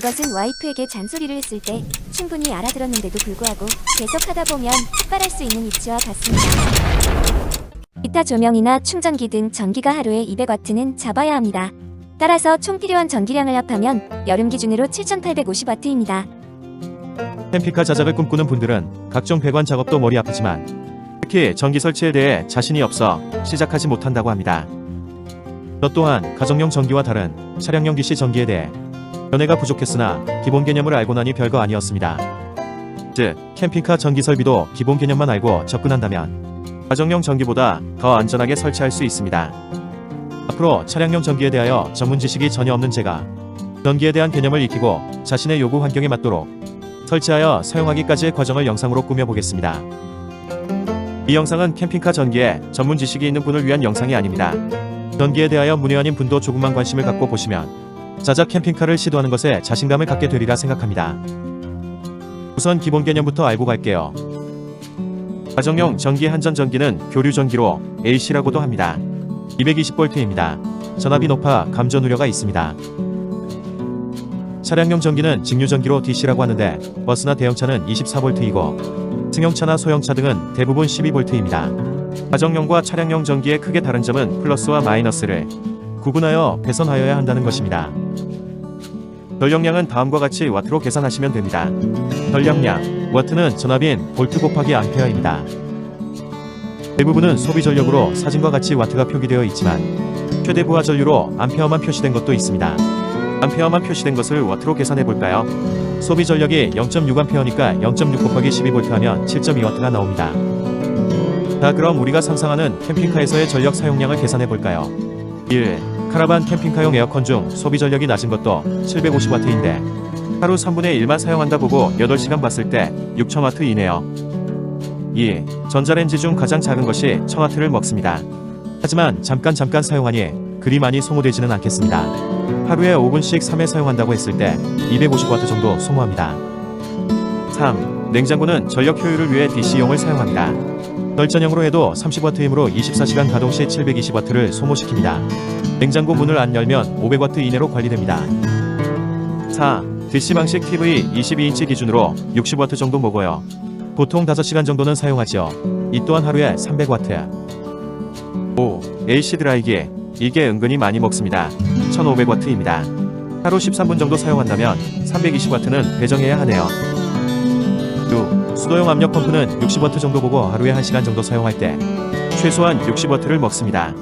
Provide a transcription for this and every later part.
이것은 와이프에게 잔소리를 했을 때 충분히 알아들었는데도 불구하고 계속하다 보면 폭발할 수 있는 이치와 같습니다. 기타 조명이나 충전기 등 전기가 하루에 200W는 잡아야 합니다. 따라서 총 필요한 전기량을 합하면 여름 기준으로 7850W입니다. 캠핑카 자작을 꿈꾸는 분들은 각종 배관 작업도 머리 아프지만 특히 전기 설치에 대해 자신이 없어 시작하지 못한다고 합니다. 저 또한 가정용 전기와 다른 차량용 DC 전기에 대해 견해가 부족했으나 기본 개념을 알고 나니 별거 아니었습니다. 즉, 캠핑카 전기 설비도 기본 개념만 알고 접근한다면 가정용 전기보다 더 안전하게 설치할 수 있습니다. 앞으로 차량용 전기에 대하여 전문 지식이 전혀 없는 제가 전기에 대한 개념을 익히고 자신의 요구 환경에 맞도록 설치하여 사용하기까지의 과정을 영상으로 꾸며보겠습니다. 이 영상은 캠핑카 전기에 전문 지식이 있는 분을 위한 영상이 아닙니다. 전기에 대하여 문외한인 분도 조금만 관심을 갖고 보시면 자작 캠핑카를 시도하는 것에 자신감을 갖게 되리라 생각합니다. 우선 기본 개념부터 알고 갈게요. 가정용 전기 한전전기는 교류 전기로 AC라고도 합니다. 220V입니다. 전압이 높아 감전 우려가 있습니다. 차량용 전기는 직류전기로 DC라고 하는데 버스나 대형차는 24V이고 승용차나 소형차 등은 대부분 12V입니다. 가정용과 차량용 전기의 크게 다른 점은 플러스와 마이너스를 구분하여 배선하여야 한다는 것입니다. 전력량은 다음과 같이 와트로 계산하시면 됩니다. 전력량, 와트는 전압인 볼트 곱하기 암페어입니다. 대부분은 소비 전력으로 사진과 같이 와트가 표기되어 있지만 최대 부하 전류로 암페어만 표시된 것도 있습니다. 암페어만 표시된 것을 와트로 계산해 볼까요? 소비 전력이 0.6A니까 0.6 곱하기 12V 하면 7.2W가 나옵니다. 자, 그럼 우리가 상상하는 캠핑카에서의 전력 사용량을 계산해 볼까요? 1. 카라반 캠핑카용 에어컨 중 소비 전력이 낮은 것도 750W인데 하루 3분의 1만 사용한다 보고 8시간 봤을 때 6000W 이네요. 2. 전자레인지 중 가장 작은 것이 1000W를 먹습니다. 하지만 잠깐 사용하니 그리 많이 소모되지는 않겠습니다. 하루에 5분씩 3회 사용한다고 했을 때 250W 정도 소모합니다. 3. 냉장고는 전력 효율을 위해 DC용을 사용합니다. 절전형으로 해도 30W이므로 24시간 가동 시 720W를 소모시킵니다. 냉장고 문을 안 열면 500W 이내로 관리됩니다. 4. DC 방식 TV 22인치 기준으로 60W 정도 먹어요. 보통 5시간 정도는 사용하죠. 이 또한 하루에 300W. 5. AC 드라이기. 이게 은근히 많이 먹습니다. 1500W입니다. 하루 13분 정도 사용한다면 320W는 배정해야 하네요. 6. 수도용 압력 펌프는 60W 정도 보고 하루에 1시간 정도 사용할 때 최소한 60W를 먹습니다.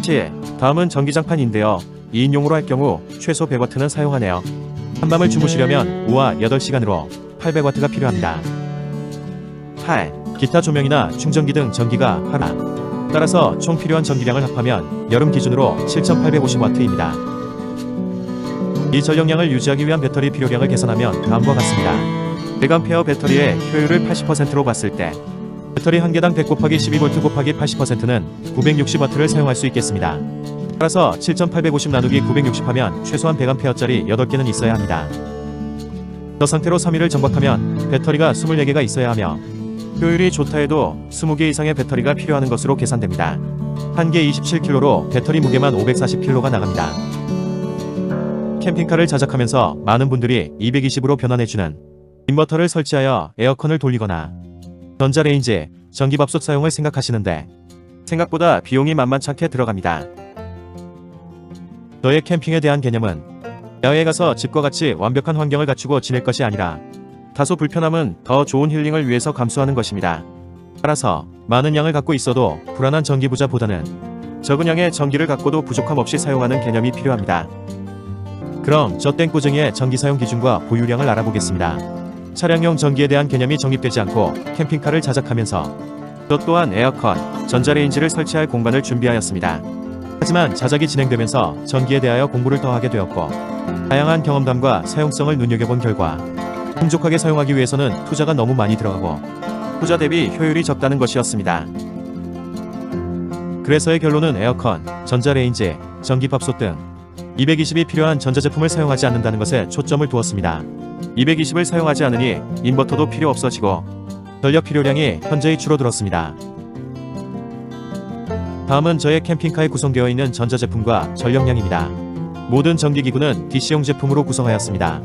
7. 다음은 전기장판인데요. 2인용으로 할 경우 최소 100W는 사용하네요. 한밤을 주무시려면 5와 8시간으로 800W가 필요합니다. 8. 기타 조명이나 충전기 등 전기가 하루. 따라서 총 필요한 전기량을 합하면 여름 기준으로 7850W입니다. 이 전력량을 유지하기 위한 배터리 필요량을 계산하면 다음과 같습니다. 100A 배터리의 효율을 80%로 봤을 때 배터리 한 개당 100 곱하기 12V 곱하기 80%는 960W를 사용할 수 있겠습니다. 따라서 7850 나누기 960 하면 최소한 100A짜리 8개는 있어야 합니다. 저 상태로 3일을 정박하면 배터리가 24개가 있어야 하며 효율이 좋다 해도 20개 이상의 배터리가 필요한 것으로 계산됩니다. 한 개 27kg로 배터리 무게만 540kg가 나갑니다. 캠핑카를 자작하면서 많은 분들이 220으로 변환해주는 인버터를 설치하여 에어컨을 돌리거나 전자레인지, 전기밥솥 사용을 생각하시는데 생각보다 비용이 만만찮게 들어갑니다. 저의 캠핑에 대한 개념은 야외에 가서 집과 같이 완벽한 환경을 갖추고 지낼 것이 아니라 다소 불편함은 더 좋은 힐링을 위해서 감수하는 것입니다. 따라서 많은 양을 갖고 있어도 불안한 전기 부자보다는 적은 양의 전기를 갖고도 부족함 없이 사용하는 개념이 필요합니다. 그럼 저 땡꾸쟁이의 전기 사용 기준과 보유량을 알아보겠습니다. 차량용 전기에 대한 개념이 정립되지 않고 캠핑카를 자작하면서 저 또한 에어컨, 전자레인지를 설치할 공간을 준비하였습니다. 하지만 자작이 진행되면서 전기에 대하여 공부를 더 하게 되었고 다양한 경험담과 사용성을 눈여겨본 결과 풍족하게 사용하기 위해서는 투자가 너무 많이 들어가고 투자 대비 효율이 적다는 것이었습니다. 그래서의 결론은 에어컨, 전자레인지, 전기밥솥 등 220이 필요한 전자제품을 사용하지 않는다는 것에 초점을 두었습니다. 220을 사용하지 않으니 인버터도 필요 없어지고 전력 필요량이 현저히 줄어들었습니다. 다음은 저의 캠핑카에 구성되어 있는 전자제품과 전력량입니다. 모든 전기기구는 DC용 제품으로 구성하였습니다.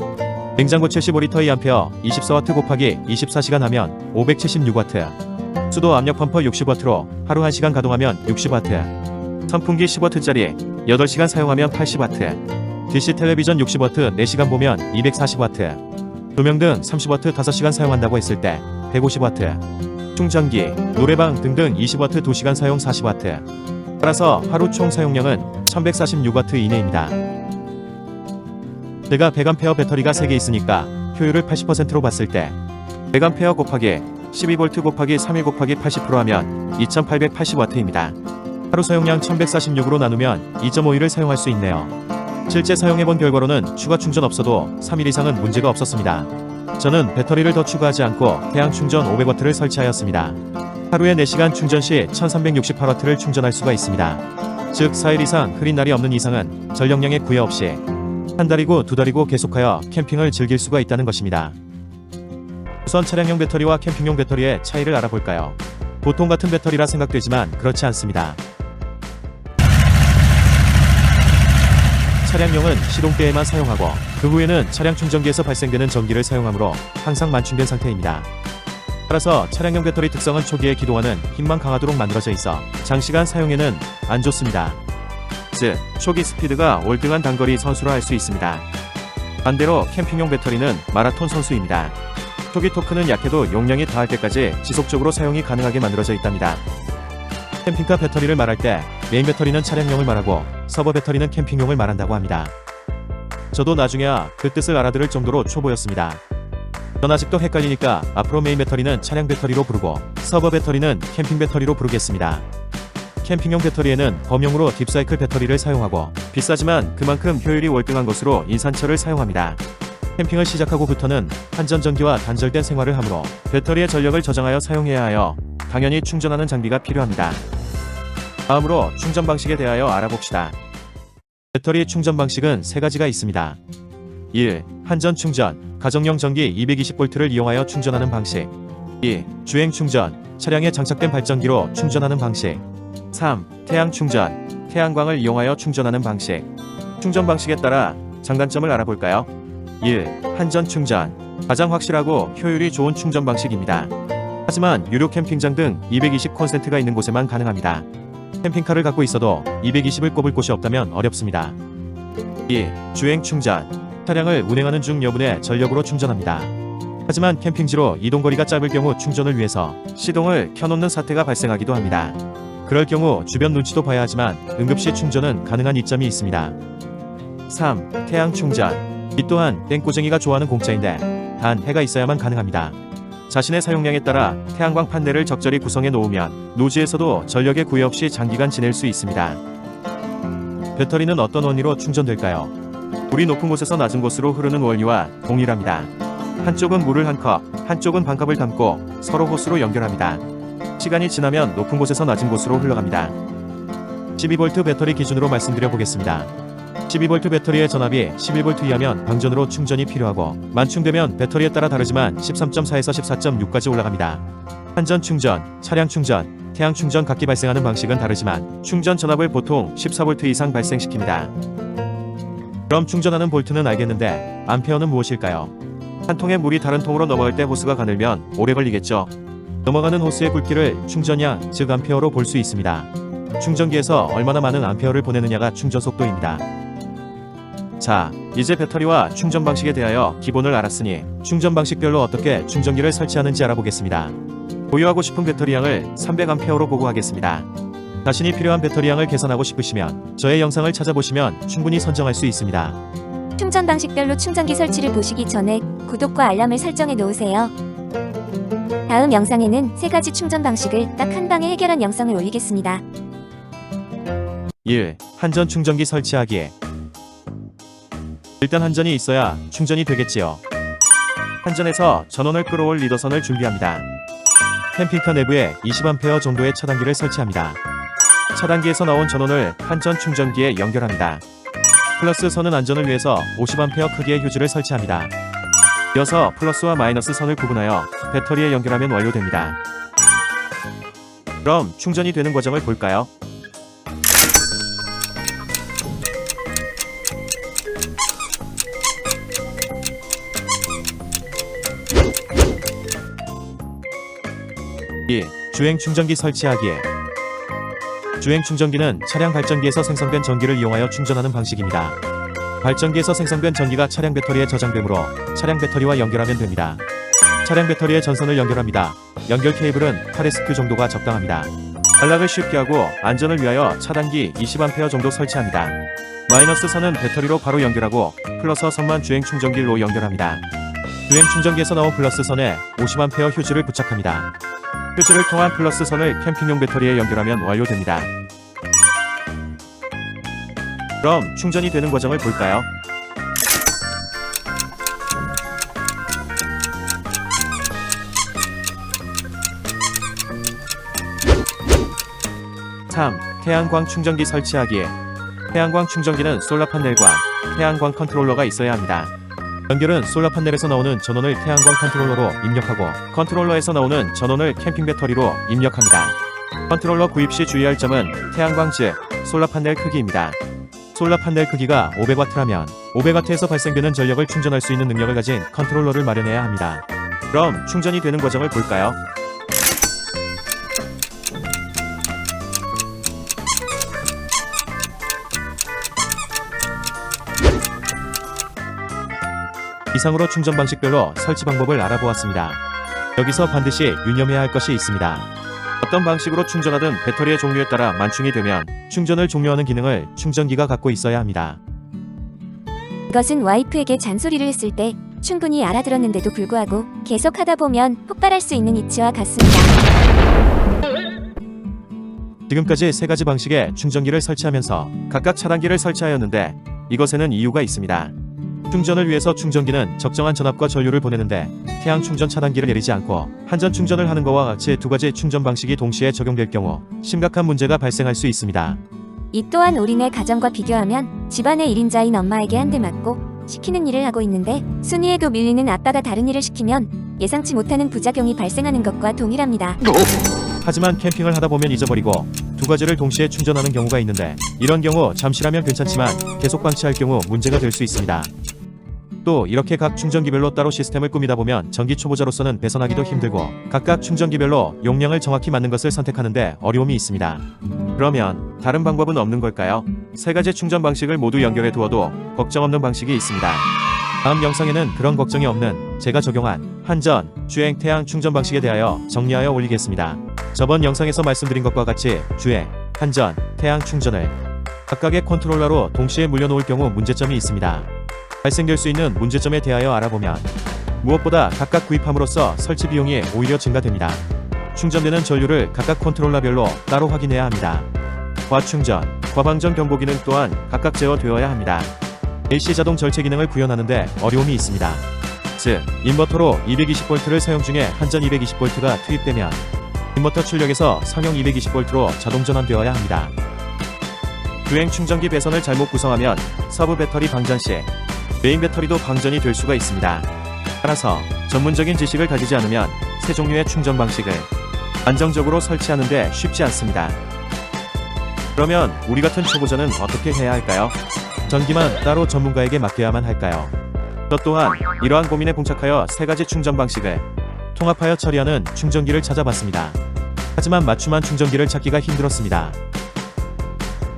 냉장고 75리터 2A 24W 곱하기 24시간 하면 576W, 수도 압력 펌프 60W로 하루 1시간 가동하면 60W, 선풍기 10W짜리 8시간 사용하면 80W, DC 텔레비전 60W 4시간 보면 240W, 조명 등 30W 5시간 사용한다고 했을 때 150W, 충전기, 노래방 등등 20W 2시간 사용 40W, 따라서 하루 총 사용량은 1146W 이내입니다. 제가 100A 배터리가 3개 있으니까 효율을 80%로 봤을 때 100A 곱하기 12V 곱하기 31 곱하기 80% 하면 2880W입니다. 하루 사용량 1146으로 나누면 2.5일을 사용할 수 있네요. 실제 사용해본 결과로는 추가 충전 없어도 3일 이상은 문제가 없었습니다. 저는 배터리를 더 추가하지 않고 태양 충전 500W를 설치하였습니다. 하루에 4시간 충전 시 1368W를 충전할 수가 있습니다. 즉 4일 이상 흐린 날이 없는 이상은 전력량에 구애 없이 한 달이고 두 달이고 계속하여 캠핑을 즐길 수가 있다는 것입니다. 우선 차량용 배터리와 캠핑용 배터리의 차이를 알아볼까요? 보통 같은 배터리라 생각되지만 그렇지 않습니다. 차량용은 시동 때에만 사용하고 그 후에는 차량 충전기에서 발생되는 전기를 사용하므로 항상 만충된 상태입니다. 따라서 차량용 배터리 특성은 초기에 기동하는 힘만 강하도록 만들어져 있어 장시간 사용에는 안 좋습니다. 즉, 초기 스피드가 월등한 단거리 선수라 할 수 있습니다. 반대로 캠핑용 배터리는 마라톤 선수입니다. 초기 토크는 약해도 용량이 다할 때까지 지속적으로 사용이 가능하게 만들어져 있답니다. 캠핑카 배터리를 말할 때 메인 배터리는 차량용을 말하고 서버 배터리는 캠핑용을 말한다고 합니다. 저도 나중에야 그 뜻을 알아들을 정도로 초보였습니다. 전 아직도 헷갈리니까 앞으로 메인 배터리는 차량 배터리로 부르고 서버 배터리는 캠핑 배터리로 부르겠습니다. 캠핑용 배터리에는 범용으로 딥사이클 배터리를 사용하고 비싸지만 그만큼 효율이 월등한 것으로 인산철을 사용합니다. 캠핑을 시작하고부터는 한전전기와 단절된 생활을 하므로 배터리의 전력을 저장하여 사용해야 하여 당연히 충전하는 장비가 필요합니다. 다음으로 충전 방식에 대하여 알아봅시다. 배터리 충전 방식은 3가지가 있습니다. 1. 한전 충전, 가정용 전기 220V를 이용하여 충전하는 방식. 2. 주행 충전, 차량에 장착된 발전기로 충전하는 방식. 3. 태양 충전, 태양광을 이용하여 충전하는 방식. 충전 방식에 따라 장단점을 알아볼까요? 1. 한전 충전, 가장 확실하고 효율이 좋은 충전 방식입니다. 하지만 유료 캠핑장 등 220콘센트가 있는 곳에만 가능합니다. 캠핑카를 갖고 있어도 220을 꼽을 곳이 없다면 어렵습니다. 2. 주행 충전, 차량을 운행하는 중 여분의 전력으로 충전합니다. 하지만 캠핑지로 이동거리가 짧을 경우 충전을 위해서 시동을 켜놓는 사태가 발생하기도 합니다. 그럴 경우 주변 눈치도 봐야 하지만 응급시 충전은 가능한 이점이 있습니다. 3. 태양 충전, 이 또한 땡꼬쟁이가 좋아하는 공짜인데 단 해가 있어야만 가능합니다. 자신의 사용량에 따라 태양광 판넬을 적절히 구성해 놓으면 노지에서도 전력의 구애 없이 장기간 지낼 수 있습니다. 배터리는 어떤 원리로 충전될까요? 물이 높은 곳에서 낮은 곳으로 흐르는 원리와 동일합니다. 한쪽은 물을 한 컵, 한쪽은 반컵을 담고 서로 호스로 연결합니다. 시간이 지나면 높은 곳에서 낮은 곳으로 흘러갑니다. 12V 배터리 기준으로 말씀드려 보겠습니다. 12V 배터리의 전압이 11V 이하면 방전으로 충전이 필요하고 만충되면 배터리에 따라 다르지만 13.4에서 14.6까지 올라갑니다. 한전 충전, 차량 충전, 태양 충전 각기 발생하는 방식은 다르지만 충전 전압을 보통 14V 이상 발생시킵니다. 그럼 충전하는 볼트는 알겠는데 암페어는 무엇일까요? 한 통의 물이 다른 통으로 넘어갈 때 호스가 가늘면 오래 걸리겠죠. 넘어가는 호스의 굵기를 충전량, 즉 암페어로 볼 수 있습니다. 충전기에서 얼마나 많은 암페어를 보내느냐가 충전 속도입니다. 자, 이제 배터리와 충전 방식에 대하여 기본을 알았으니 충전 방식별로 어떻게 충전기를 설치하는지 알아보겠습니다. 보유하고 싶은 배터리양을 300A로 보고하겠습니다. 자신이 필요한 배터리양을 계산하고 싶으시면 저의 영상을 찾아보시면 충분히 선정할 수 있습니다. 충전 방식별로 충전기 설치를 보시기 전에 구독과 알람을 설정해 놓으세요. 다음 영상에는 3가지 충전 방식을 딱 한 방에 해결한 영상을 올리겠습니다. 1. 한전 충전기 설치하기. 일단 한전이 있어야 충전이 되겠지요. 한전에서 전원을 끌어올 리더선을 준비합니다. 캠핑카 내부에 20A 정도의 차단기를 설치합니다. 차단기에서 나온 전원을 한전 충전기에 연결합니다. 플러스 선은 안전을 위해서 50A 크기의 휴지를 설치합니다. 이어서 플러스와 마이너스 선을 구분하여 배터리에 연결하면 완료됩니다. 그럼 충전이 되는 과정을 볼까요? 2. 주행 충전기 설치하기. 주행 충전기는 차량 발전기에서 생성된 전기를 이용하여 충전하는 방식입니다. 발전기에서 생성된 전기가 차량 배터리에 저장되므로 차량 배터리와 연결하면 됩니다. 차량 배터리에 전선을 연결합니다. 연결 케이블은 8SQ 정도가 적당합니다. 단락을 쉽게 하고 안전을 위하여 차단기 20A 정도 설치합니다. 마이너스 선은 배터리로 바로 연결하고 플러스 선만 주행 충전기로 연결합니다. 주행 충전기에서 나온 플러스 선에 50A 휴지를 부착합니다. 휴지를 통한 플러스 선을 캠핑용 배터리에 연결하면 완료됩니다. 그럼 충전이 되는 과정을 볼까요? (3) 태양광 충전기 설치하기. 태양광 충전기는 솔라 판넬과 태양광 컨트롤러가 있어야 합니다. 연결은 솔라 판넬에서 나오는 전원을 태양광 컨트롤러로 입력하고 컨트롤러에서 나오는 전원을 캠핑 배터리로 입력합니다. 컨트롤러 구입 시 주의할 점은 태양광 즉 솔라 판넬 크기입니다. 솔라 판넬 크기가 500W라면 500W에서 발생되는 전력을 충전할 수 있는 능력을 가진 컨트롤러를 마련해야 합니다. 그럼 충전이 되는 과정을 볼까요? 이상으로 충전 방식별로 설치 방법을 알아보았습니다. 여기서 반드시 유념해야 할 것이 있습니다. 어떤 방식으로 충전하든 배터리의 종류에 따라 만충이 되면 충전을 종료하는 기능을 충전기가 갖고 있어야 합니다. 이것은 와이프에게 잔소리를 했을 때 충분히 알아들었는데도 불구하고 계속하다 보면 폭발할 수 있는 이치와 같습니다. 지금까지 3가지 방식의 충전기를 설치하면서 각각 차단기를 설치하였는데 이것에는 이유가 있습니다. 충전을 위해서 충전기는 적정한 전압과 전류를 보내는데 태양 충전 차단기를 내리지 않고 한전 충전을 하는 것과 같이 2가지 충전 방식이 동시에 적용될 경우 심각한 문제가 발생할 수 있습니다. 이 또한 우리네 가정과 비교하면 집안의 1인자인 엄마에게 한 대 맞고 시키는 일을 하고 있는데 순위에도 밀리는 아빠가 다른 일을 시키면 예상치 못하는 부작용이 발생하는 것과 동일합니다. 하지만 캠핑을 하다 보면 잊어버리고 2가지를 동시에 충전하는 경우가 있는데 이런 경우 잠시라면 괜찮지만 계속 방치할 경우 문제가 될 수 있습니다. 또 이렇게 각 충전기별로 따로 시스템을 꾸미다 보면 전기 초보자로서는 배선하기도 힘들고 각각 충전기별로 용량을 정확히 맞는 것을 선택하는데 어려움이 있습니다. 그러면 다른 방법은 없는 걸까요? 3가지 충전 방식을 모두 연결해 두어도 걱정 없는 방식이 있습니다. 다음 영상에는 그런 걱정이 없는 제가 적용한 한전, 주행, 태양 충전 방식에 대하여 정리하여 올리겠습니다. 저번 영상에서 말씀드린 것과 같이 주행, 한전, 태양 충전을 각각의 컨트롤러로 동시에 물려놓을 경우 문제점이 있습니다. 발생될 수 있는 문제점에 대하여 알아보면 무엇보다 각각 구입함으로써 설치 비용이 오히려 증가됩니다. 충전되는 전류를 각각 컨트롤러별로 따로 확인해야 합니다. 과충전, 과방전 경보 기능 또한 각각 제어되어야 합니다. AC 자동 절제 기능을 구현하는데 어려움이 있습니다. 즉, 인버터로 220V를 사용 중에 한전 220V가 투입되면 인버터 출력에서 상용 220V로 자동 전환되어야 합니다. 주행 충전기 배선을 잘못 구성하면 서브 배터리 방전 시 메인 배터리도 방전이 될 수가 있습니다. 따라서 전문적인 지식을 가지지 않으면 세 종류의 충전 방식을 안정적으로 설치하는데 쉽지 않습니다. 그러면 우리 같은 초보자는 어떻게 해야 할까요? 전기만 따로 전문가에게 맡겨야만 할까요? 저 또한 이러한 고민에 봉착하여 3가지 충전 방식을 통합하여 처리하는 충전기를 찾아봤습니다. 하지만 맞춤한 충전기를 찾기가 힘들었습니다.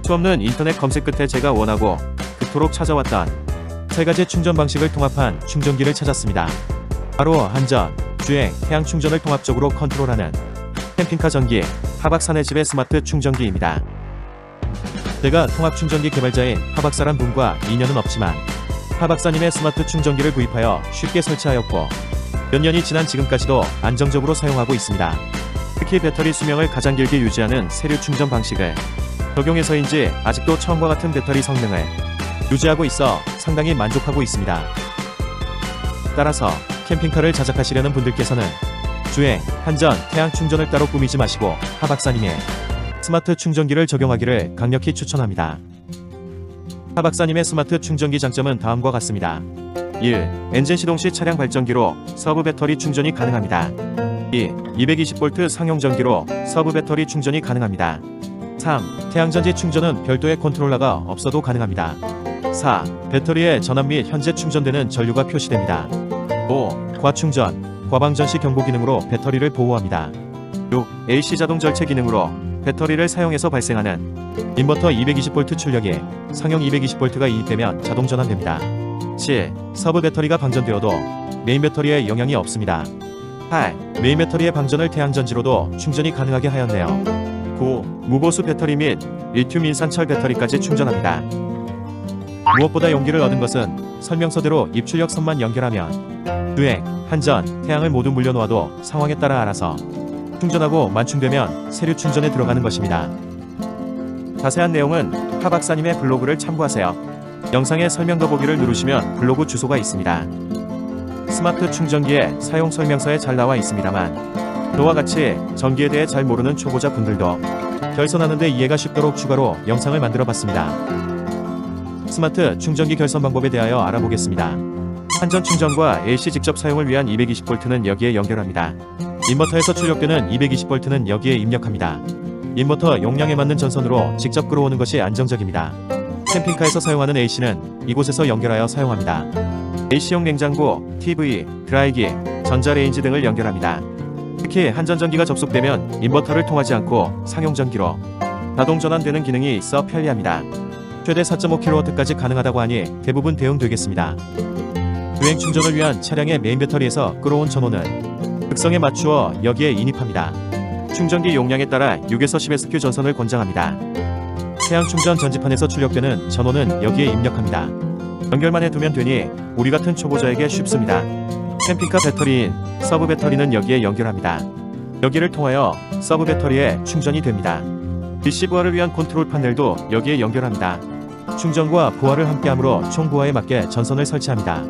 수없는 인터넷 검색 끝에 제가 원하고 그토록 찾아왔던 3가지 충전 방식을 통합한 충전기를 찾았습니다. 바로 한전, 주행, 태양 충전을 통합적으로 컨트롤하는 캠핑카 전기, 하박사네 집의 스마트 충전기입니다. 제가 통합 충전기 개발자인 하박사란 분과 인연은 없지만 하박사님의 스마트 충전기를 구입하여 쉽게 설치하였고 몇 년이 지난 지금까지도 안정적으로 사용하고 있습니다. 특히 배터리 수명을 가장 길게 유지하는 세류 충전 방식을 적용해서인지 아직도 처음과 같은 배터리 성능을 유지하고 있어 상당히 만족하고 있습니다. 따라서 캠핑카를 자작하시려는 분들께서는 주행, 한전, 태양 충전을 따로 꾸미지 마시고 하박사님의 스마트 충전기를 적용하기를 강력히 추천합니다. 하박사님의 스마트 충전기 장점은 다음과 같습니다. 1. 엔진 시동 시 차량 발전기로 서브 배터리 충전이 가능합니다. 2. 220V 상용 전기로 서브 배터리 충전이 가능합니다. 3. 태양전지 충전은 별도의 컨트롤러가 없어도 가능합니다. 4. 배터리의 전압 및 현재 충전되는 전류가 표시됩니다. 5. 과충전, 과방전 시 경보 기능으로 배터리를 보호합니다. 6. AC 자동 절체 기능으로 배터리를 사용해서 발생하는 인버터 220V 출력이 상용 220V가 이입되면 자동 전환됩니다. 7. 서브 배터리가 방전되어도 메인 배터리에 영향이 없습니다. 8. 메인 배터리의 방전을 태양전지로도 충전이 가능하게 하였네요. 9. 무보수 배터리 및 리튬 인산철 배터리까지 충전합니다. 무엇보다 용기를 얻은 것은 설명서대로 입출력 선만 연결하면 주행, 한전, 태양을 모두 물려놓아도 상황에 따라 알아서 충전하고 만충되면 세류 충전에 들어가는 것입니다. 자세한 내용은 하 박사님의 블로그를 참고하세요. 영상의 설명 더보기를 누르시면 블로그 주소가 있습니다. 스마트 충전기의 사용 설명서에 잘 나와 있습니다만 저와 같이 전기에 대해 잘 모르는 초보자 분들도 결선하는 데 이해가 쉽도록 추가로 영상을 만들어 봤습니다. 스마트 충전기 결선 방법에 대하여 알아보겠습니다. 한전 충전과 AC 직접 사용을 위한 220V는 여기에 연결합니다. 인버터에서 출력되는 220V는 여기에 입력합니다. 인버터 용량에 맞는 전선으로 직접 끌어오는 것이 안정적입니다. 캠핑카에서 사용하는 AC는 이곳에서 연결하여 사용합니다. AC용 냉장고, TV, 드라이기, 전자레인지 등을 연결합니다. 특히 한전전기가 접속되면 인버터를 통하지 않고 상용전기로 자동 전환되는 기능이 있어 편리합니다. 최대 4.5kW까지 가능하다고 하니 대부분 대응되겠습니다. 주행 충전을 위한 차량의 메인 배터리에서 끌어온 전원은 특성에 맞추어 여기에 인입합니다. 충전기 용량에 따라 6에서 10SQ 전선을 권장합니다. 태양 충전 전지판에서 출력되는 전원은 여기에 입력합니다. 연결만 해두면 되니 우리 같은 초보자에게 쉽습니다. 캠핑카 배터리인 서브 배터리는 여기에 연결합니다. 여기를 통하여 서브 배터리에 충전이 됩니다. DC 부하를 위한 컨트롤 판넬도 여기에 연결합니다. 충전과 부하를 함께하므로 총 부하에 맞게 전선을 설치합니다.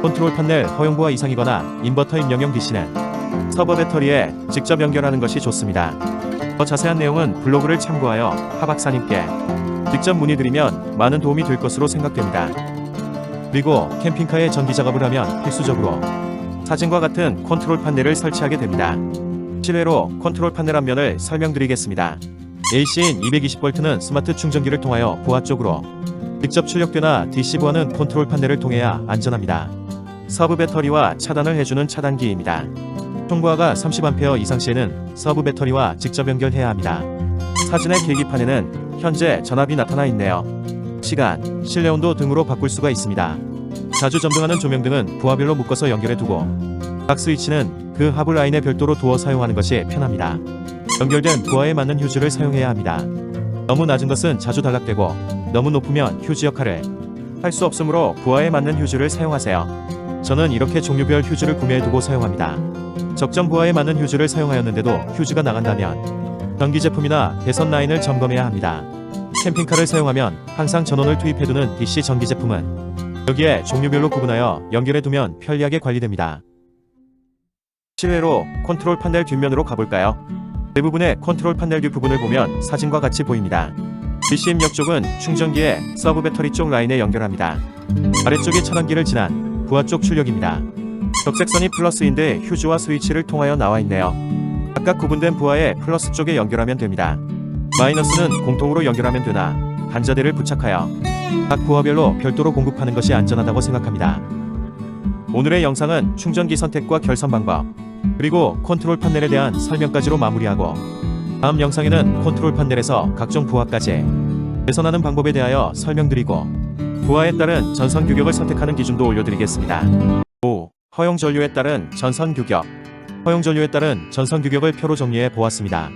컨트롤 판넬 허용 부하 이상이거나 인버터 입력용 DC는 서버 배터리에 직접 연결하는 것이 좋습니다. 더 자세한 내용은 블로그를 참고하여 하 박사님께 직접 문의드리면 많은 도움이 될 것으로 생각됩니다. 그리고 캠핑카에 전기 작업을 하면 필수적으로 사진과 같은 컨트롤 판넬을 설치하게 됩니다. 실외로 컨트롤 판넬 앞면을 설명드리겠습니다. AC인 220V는 스마트 충전기를 통하여 부하 쪽으로 직접 출력되나 DC 부하는 컨트롤 판넬을 통해야 안전합니다. 서브 배터리와 차단을 해주는 차단기입니다. 총 부하가 30A 이상 시에는 서브 배터리와 직접 연결해야 합니다. 사진의 계기판에는 현재 전압이 나타나 있네요. 시간, 실내 온도 등으로 바꿀 수가 있습니다. 자주 점등하는 조명 등은 부하별로 묶어서 연결해두고 각 스위치는 그 하부 라인에 별도로 두어 사용하는 것이 편합니다. 연결된 부하에 맞는 휴즈를 사용해야 합니다. 너무 낮은 것은 자주 단락되고 너무 높으면 휴즈 역할을 할 수 없으므로 부하에 맞는 휴즈를 사용하세요. 저는 이렇게 종류별 휴즈를 구매해두고 사용합니다. 적정 부하에 맞는 휴즈를 사용하였는데도 휴즈가 나간다면 전기 제품이나 배선 라인을 점검해야 합니다. 캠핑카를 사용하면 항상 전원을 투입해두는 DC 전기 제품은 여기에 종류별로 구분하여 연결해두면 편리하게 관리됩니다. 실외로 컨트롤 판넬 뒷면으로 가볼까요? 대부분의 컨트롤 판넬 뒷 부분을 보면 사진과 같이 보입니다. DC 입력 쪽은 충전기에 서브 배터리 쪽 라인에 연결합니다. 아래쪽이 차단기를 지난 부하 쪽 출력입니다. 적색선이 플러스인데 휴즈와 스위치를 통하여 나와 있네요. 각각 구분된 부하에 플러스 쪽에 연결하면 됩니다. 마이너스는 공통으로 연결하면 되나 단자대를 부착하여 각 부하별로 별도로 공급하는 것이 안전하다고 생각합니다. 오늘의 영상은 충전기 선택과 결선 방법 그리고 컨트롤 판넬에 대한 설명까지로 마무리하고 다음 영상에는 컨트롤 판넬에서 각종 부하까지 개선하는 방법에 대하여 설명드리고 부하에 따른 전선 규격을 선택하는 기준도 올려드리겠습니다. 5. 허용 전류에 따른 전선 규격. 허용 전류에 따른 전선 규격을 표로 정리해 보았습니다.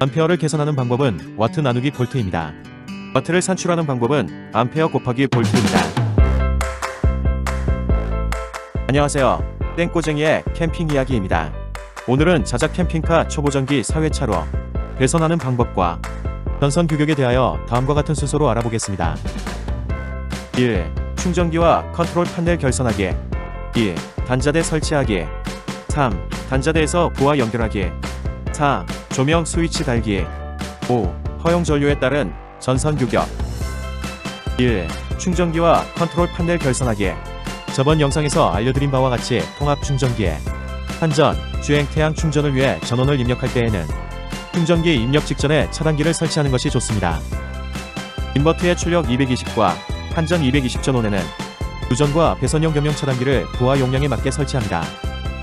암페어를 계산하는 방법은 와트 나누기 볼트입니다. 와트를 산출하는 방법은 암페어 곱하기 볼트입니다. 안녕하세요. 땡꼬쟁이의 캠핑 이야기입니다. 오늘은 자작 캠핑카 초보전기 4회차로 배선하는 방법과 전선 규격에 대하여 다음과 같은 순서로 알아보겠습니다. 1. 충전기와 컨트롤 판넬 결선하기. 2. 단자대 설치하기. 3. 단자대에서 부하 연결하기. 4. 조명 스위치 달기. 5. 허용 전류에 따른 전선 규격. 1. 충전기와 컨트롤 판넬 결선하기. 저번 영상에서 알려드린 바와 같이 통합 충전기에 한전, 주행 태양 충전을 위해 전원을 입력할 때에는 충전기 입력 직전에 차단기를 설치하는 것이 좋습니다. 인버터의 출력 220과 한전 220 전원에는 유전과 배선용 겸용 차단기를 부하 용량에 맞게 설치합니다.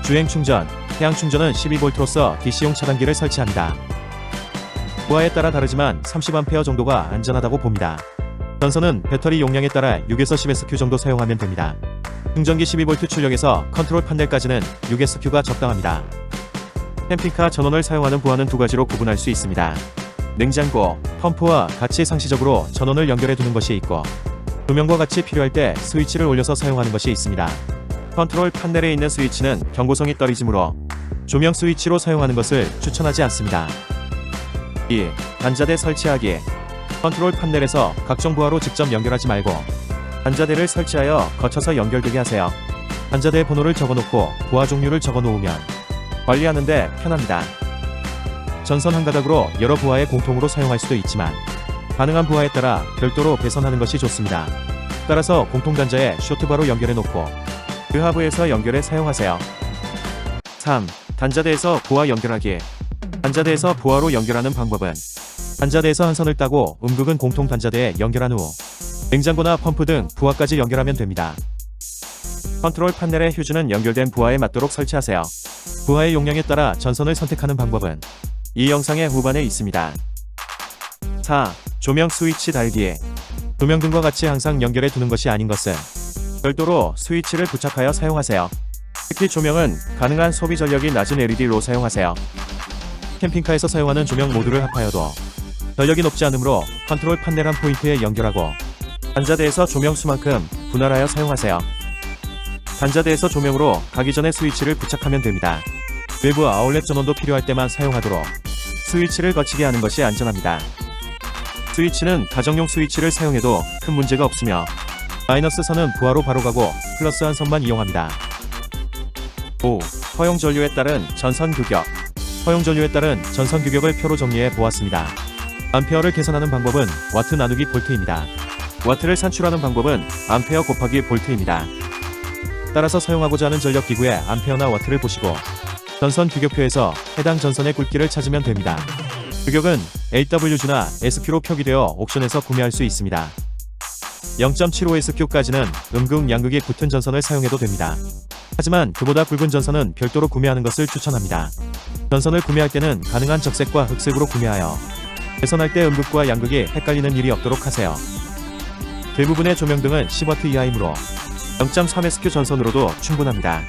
주행 충전, 태양 충전은 12V로서 DC용 차단기를 설치합니다. 부하에 따라 다르지만 30A 정도가 안전하다고 봅니다. 전선은 배터리 용량에 따라 6에서 10SQ 정도 사용하면 됩니다. 충전기 12V 출력에서 컨트롤 판넬까지는 6SQ가 적당합니다. 캠핑카 전원을 사용하는 부하는 두 가지로 구분할 수 있습니다. 냉장고, 펌프와 같이 상시적으로 전원을 연결해 두는 것이 있고, 조명과 같이 필요할 때 스위치를 올려서 사용하는 것이 있습니다. 컨트롤 판넬에 있는 스위치는 경고성이 떨어지므로 조명 스위치로 사용하는 것을 추천하지 않습니다. 2. 단자대 설치하기. 컨트롤 판넬에서 각종 부하로 직접 연결하지 말고 단자대를 설치하여 거쳐서 연결되게 하세요. 단자대 번호를 적어놓고 부하 종류를 적어놓으면 관리하는데 편합니다. 전선 한 가닥으로 여러 부하에 공통으로 사용할 수도 있지만 가능한 부하에 따라 별도로 배선하는 것이 좋습니다. 따라서 공통 단자에 쇼트바로 연결해 놓고 그 하부에서 연결해 사용하세요. 3. 단자대에서 부하 연결하기. 단자대에서 부하로 연결하는 방법은 단자대에서 한 선을 따고 음극은 공통 단자대에 연결한 후 냉장고나 펌프 등 부하까지 연결하면 됩니다. 컨트롤 판넬의 휴즈는 연결된 부하에 맞도록 설치하세요. 부하의 용량에 따라 전선을 선택하는 방법은 이 영상의 후반에 있습니다. 4. 조명 스위치 달기. 조명등과 같이 항상 연결해 두는 것이 아닌 것은 별도로 스위치를 부착하여 사용하세요. 특히 조명은 가능한 소비 전력이 낮은 LED로 사용하세요. 캠핑카에서 사용하는 조명 모두를 합하여도 전력이 높지 않으므로 컨트롤 판넬 한 포인트에 연결하고 단자대에서 조명 수만큼 분할하여 사용하세요. 단자대에서 조명으로 가기 전에 스위치를 부착하면 됩니다. 외부 아울렛 전원도 필요할 때만 사용하도록 스위치를 거치게 하는 것이 안전합니다. 스위치는 가정용 스위치를 사용해도 큰 문제가 없으며 마이너스 선은 부하로 바로 가고 플러스 한 선만 이용합니다. 5. 허용 전류에 따른 전선 규격. 허용 전류에 따른 전선 규격을 표로 정리해 보았습니다. 암페어를 계산하는 방법은 와트 나누기 볼트입니다. 와트를 산출하는 방법은 암페어 곱하기 볼트입니다. 따라서 사용하고자 하는 전력 기구의 암페어나 와트를 보시고 전선 규격표에서 해당 전선의 굵기를 찾으면 됩니다. 규격은 AWG나 SQ로 표기되어 옥션에서 구매할 수 있습니다. 0.75SQ까지는 음극, 양극이 붙은 전선을 사용해도 됩니다. 하지만 그보다 굵은 전선은 별도로 구매하는 것을 추천합니다. 전선을 구매할 때는 가능한 적색과 흑색으로 구매하여 배선할 때 음극과 양극이 헷갈리는 일이 없도록 하세요. 대부분의 조명등은 10W 이하이므로 0.3SQ 전선으로도 충분합니다.